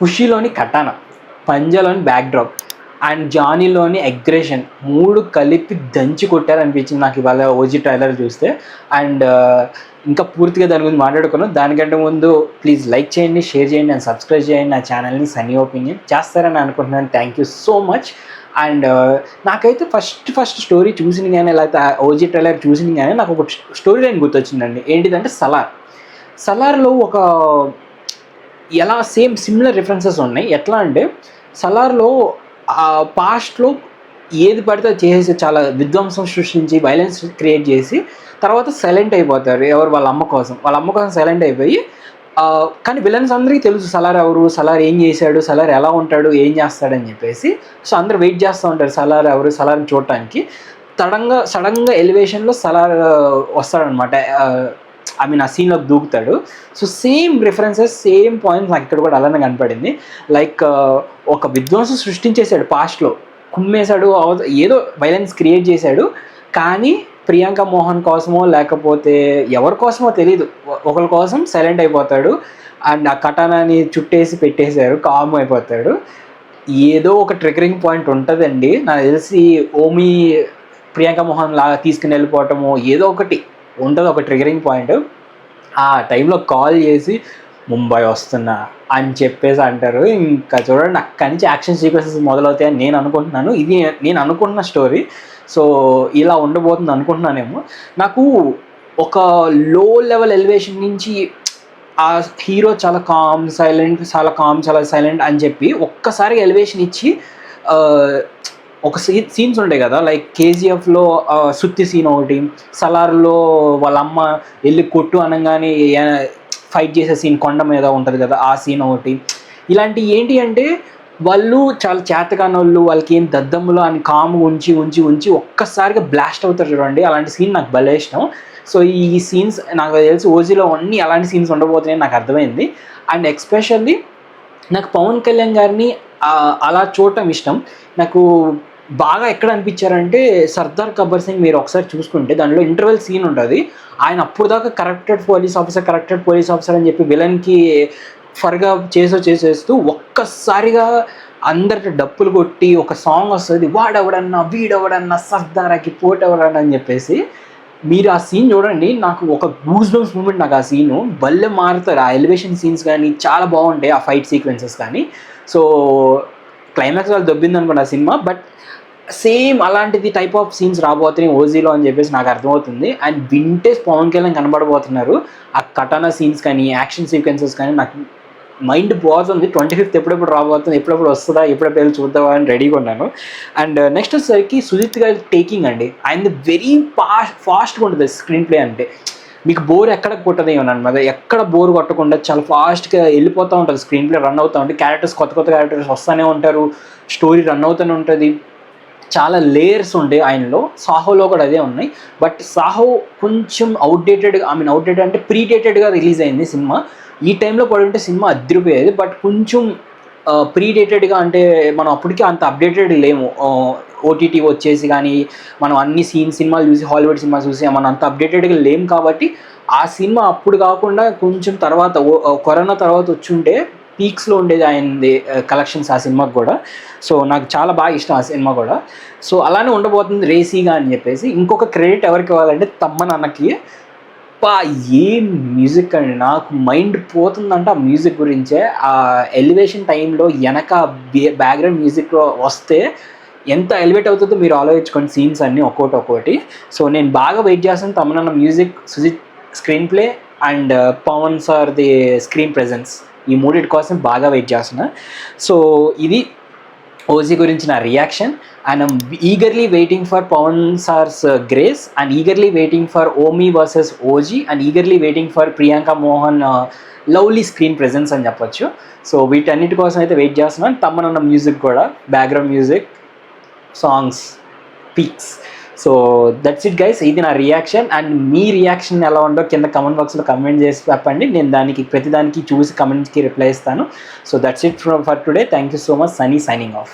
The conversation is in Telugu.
ఖుషీలోని కటానా, పంజాలోని బ్యాక్ డ్రాప్ అండ్ జానీలోని అగ్రెషన్ 3 కలిపి దంచి కొట్టారనిపించింది నాకు ఇవాళ ఓజీ ట్రైలర్ చూస్తే. అండ్ ఇంకా పూర్తిగా దాని గురించి మాట్లాడుకున్నాం. దానికంటే ముందు ప్లీజ్ లైక్ చేయండి, షేర్ చేయండి అండ్ సబ్స్క్రైబ్ చేయండి నా ఛానల్ని. సన్నీ ఒపీనియన్ చేస్తారని అనుకుంటున్నాను. Thank you so much. And నాకైతే ఫస్ట్ స్టోరీ చూసిన కానీ లేకపోతే ఓజీ ట్రైలర్ చూసిన కానీ నాకు ఒక స్టోరీ లైన్ గుర్తొచ్చిందండి. ఏంటిదంటే సలార్లో ఒక ఎలా సిమిలర్ రిఫరెన్సెస్ ఉన్నాయి. ఎట్లా అంటే సలార్లో పాస్ట్లో ఏది పడితే అది చేసేసి చాలా విధ్వంసం సృష్టించి వైలెన్స్ క్రియేట్ చేసి తర్వాత సైలెంట్ అయిపోతారు. ఎవరు వాళ్ళ అమ్మ కోసం సైలెంట్ అయిపోయి, కానీ విలన్స్ అందరికీ తెలుసు సలార్ ఎవరు, సలార్ ఏం చేశాడు, సలార్ ఎలా ఉంటాడు, ఏం చేస్తాడని చెప్పేసి. సో అందరు వెయిట్ చేస్తూ ఉంటారు సలార్ ఎవరు, సలార్ని చూడటానికి. సడన్గా ఎలివేషన్లో సలార్ వస్తాడనమాట. ఆ సీన్లోకి దూకుతాడు. So same references, same points నాకు ఇక్కడ కూడా అలానే కనపడింది. లైక్ ఒక విధ్వంసం సృష్టించేశాడు, పాస్ట్లో కుమ్మేశాడు, ఏదో వైలెన్స్ క్రియేట్ చేశాడు. కానీ ప్రియాంక మోహన్ కోసమో లేకపోతే ఎవరి కోసమో తెలియదు, ఒకరి కోసం సైలెంట్ అయిపోతాడు. అండ్ ఆ కటానాని చుట్టేసి పెట్టేశారు, కామ్ అయిపోతాడు. ఏదో ఒక ట్రిగరింగ్ పాయింట్ ఉంటుందండి నాకు తెలిసి. ఓమి ప్రియాంక మోహన్ లాగా తీసుకుని వెళ్ళిపోవటము ఏదో ఒకటి ఉంటుంది, ఒక ట్రిగరింగ్ పాయింట్. ఆ టైంలో కాల్ చేసి ముంబై వస్తున్నా అని చెప్పేసి అంటారు. ఇంకా చూడండి అక్కడి నుంచి యాక్షన్ సీక్వెన్సెస్ మొదలవుతాయని నేను అనుకుంటున్నాను. ఇది నేను అనుకుంటున్న స్టోరీ. సో ఇలా ఉండబోతుంది అనుకుంటున్నానేమో. నాకు ఒక లో లెవెల్ ఎలివేషన్ నుంచి ఆ హీరో చాలా కామ్ చాలా సైలెంట్ అని చెప్పి ఒక్కసారి ఎలివేషన్ ఇచ్చి ఒక సీన్స్ ఉంటాయి కదా, లైక్ కేజీఎఫ్లో సుత్తి సీన్ ఒకటి, సలార్లో వాళ్ళ అమ్మ వెళ్ళి కొట్టు అనగానే ఫైట్ చేసే సీన్ కొండ మీద ఉంటుంది కదా, ఆ సీన్ ఒకటి. ఇలాంటి ఏంటి అంటే వాళ్ళు చాలా చేతకాని వాళ్ళు, వాళ్ళకి ఏం దద్దమ్ములు అని కాము ఉంచి ఒక్కసారిగా బ్లాస్ట్ అవుతారు చూడండి. అలాంటి సీన్ నాకు భలే ఇష్టం. సో ఈ సీన్స్ నాకు తెలిసి ఓజీలో అన్ని అలాంటి సీన్స్ ఉండబోతున్నాయని నాకు అర్థమైంది. అండ్ ఎస్పెషల్లీ నాకు పవన్ కళ్యాణ్ గారిని అలా చూడటం ఇష్టం. నాకు బాగా ఎక్కడ అనిపించారంటే సర్దార్ గబ్బర్ సింగ్ మీరు ఒకసారి చూసుకుంటే దానిలో ఇంటర్వెల్ సీన్ ఉంటుంది. ఆయన అప్పుడు దాకా కరెక్టెడ్ పోలీస్ ఆఫీసర్ అని చెప్పి విలన్కి ఫర్గా చేసేస్తూ ఒక్కసారిగా అందరికి డప్పులు కొట్టి ఒక సాంగ్ వస్తుంది, వీడెవడన్నా సర్దారాకి పోటెవడన్నా అని చెప్పేసి. మీరు ఆ సీన్ చూడండి, నాకు ఒక గూస్ బంప్స్ మూమెంట్. నాకు ఆ సీను భలే మారుతారు. ఆ ఎలివేషన్ సీన్స్ కానీ చాలా బాగుంటాయి, ఆ ఫైట్ సీక్వెన్సెస్ కానీ. సో క్లైమాక్స్ వాళ్ళు దొబ్బింది అనుకోండి ఆ సినిమా, బట్ సేమ్ అలాంటిది టైప్ ఆఫ్ సీన్స్ రాబోతున్నాయి ఓజీలో అని చెప్పేసి నాకు అర్థమవుతుంది. అండ్ వింటేజ్ పవన్ కళ్యాణ్ కనబడబోతున్నారు. ఆ కటానా సీన్స్ కానీ యాక్షన్ సీక్వెన్సెస్ కానీ నాకు మైండ్ పోతుంది. 25th ఎప్పుడెప్పుడు రాబోతుంది, ఎప్పుడెప్పుడు వస్తుందా, ఎప్పుడెప్పుడు వెళ్ళి చూద్దామా అని రెడీగా ఉన్నాను. అండ్ నెక్స్ట్ వచ్చేసరికి సుజిత్ గారి టేకింగ్ అండి. ఆయన వెరీ ఫాస్ట్గా ఉంటుంది స్క్రీన్ ప్లే. అంటే మీకు బోర్ ఎక్కడ కొట్టదు ఏమన్నమాట, ఎక్కడ బోర్ కొట్టకుండా చాలా ఫాస్ట్గా వెళ్ళిపోతూ ఉంటుంది, స్క్రీన్ ప్లే రన్ అవుతూ ఉంటుంది, కొత్త క్యారెక్టర్స్ వస్తూనే ఉంటారు, స్టోరీ రన్ అవుతూనే ఉంటుంది. చాలా లేయర్స్ ఉంటాయి ఆయనలో. సాహోలో కూడా అదే ఉన్నాయి. బట్ సాహో కొంచెం అవుట్డేటెడ్ అంటే ప్రీడేటెడ్గా రిలీజ్ అయింది సినిమా. ఈ టైంలో పడుంటే సినిమా అదిరిపోయేది. బట్ కొంచెం ప్రీడేటెడ్గా అంటే మనం అప్పటికి అంత అప్డేటెడ్ లేము. ఓటీటీ వచ్చేసి కానీ మనం అన్ని సినిమాలు చూసి, హాలీవుడ్ సినిమా చూసి మనం అంత అప్డేటెడ్గా లేము. కాబట్టి ఆ సినిమా అప్పుడు కాకుండా కొంచెం తర్వాత కరోనా తర్వాత వచ్చుంటే పీక్స్లో ఉండేది ఆయనది కలెక్షన్స్ ఆ సినిమాకి కూడా. సో నాకు చాలా బాగా ఇష్టం ఆ సినిమా కూడా. సో అలానే ఉండబోతుంది రేసీగా అని చెప్పేసి. ఇంకొక క్రెడిట్ ఎవరికి ఇవ్వాలంటే తమ్మన్ అన్నకి. ఏం మ్యూజిక్ అండి, నాకు మైండ్ పోతుందంటే ఆ మ్యూజిక్ గురించే. ఆ ఎలివేషన్ టైంలో వెనక బ్యాక్గ్రౌండ్ మ్యూజిక్ వస్తే ఎంత ఎలివేట్ అవుతుందో మీరు ఆలోచించుకోండి, సీన్స్ అన్నీ ఒక్కొక్కటి. సో నేను బాగా వెయిట్ చేస్తాను తమ్మన్ అన్న music, Sujeeth screenplay and Pawan sir the screen presence, ఈ మూడింటి కోసం బాగా వెయిట్ చేస్తున్నా. సో ఇది ఓజీ గురించి నా reaction. And I'm eagerly waiting for Pawan sir's grace and eagerly waiting for Omi versus OG and eagerly waiting for Priyanka Mohan lovely screen presence అని చెప్పొచ్చు. సో వీటన్నిటి కోసం అయితే వెయిట్ చేస్తున్నాను. తమ్మనన్న మ్యూజిక్ కూడా, background music, songs, peaks. So that's it guys, ఇది నా రియాక్షన్. అండ్ మీ రియాక్షన్ ఎలా ఉందో కింద కమెంట్ బాక్స్లో కమెంట్ చేసి చెప్పండి. నేను ప్రతిదానికి చూసి కమెంట్స్కి రిప్లై ఇస్తాను. So that's it for today. Thank you so much. Sunny signing off.